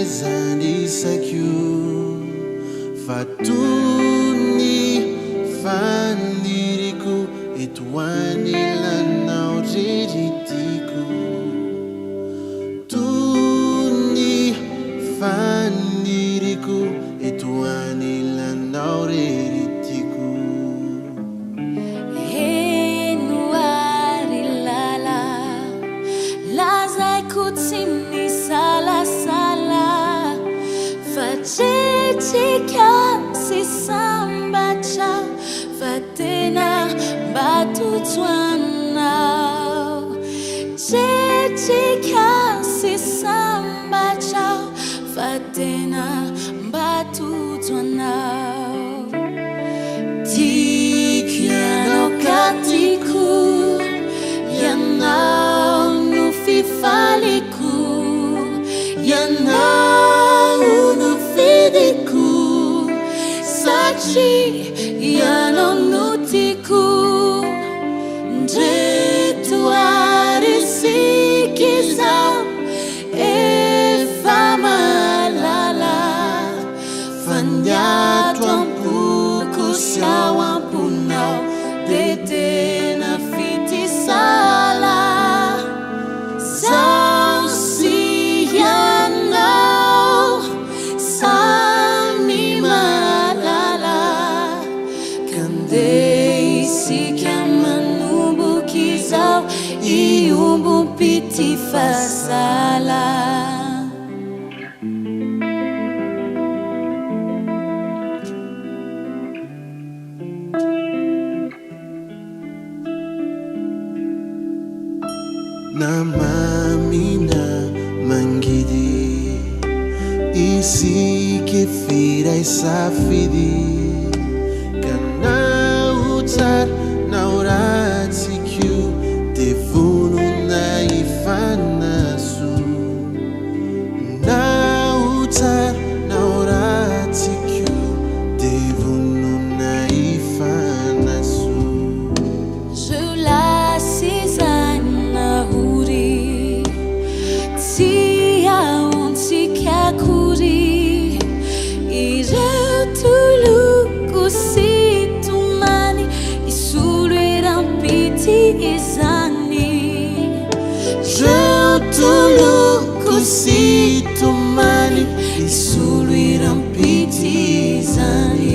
Zandisakyu Fatuni Faniriku Etwani Lanau Riritiku Tuni Faniriku Etwani Lanau Riritiku Henuari Lala Lazai Kutsini Sala Sala Facetica si sambacha Fatena Batutuana Cetica si sambacha Fatena Batutuana Tikiano Katiku Yanau Nufifaliku Yanau Nufidiku Sachi Yanonutiku Jetuari Sikizau Efamalala Fanyatuan Puku Siawan Punau Detena Fiti Sala Sausianau Sami Malala Kandei Sikiamanubu Kizau Iubu Piti Fasala Namamina Mangidi Isi Kefira Isafidi Kana utar Nauratikyu Devunu Naifanasu Na utar Nauratikyu Devunu Naifanasu Jula Sisana Huri Tia Untika Kuri Iretulu Kusitumani Isulueran Piti Izani Retulu Kusitumani Isulueran Piti Izani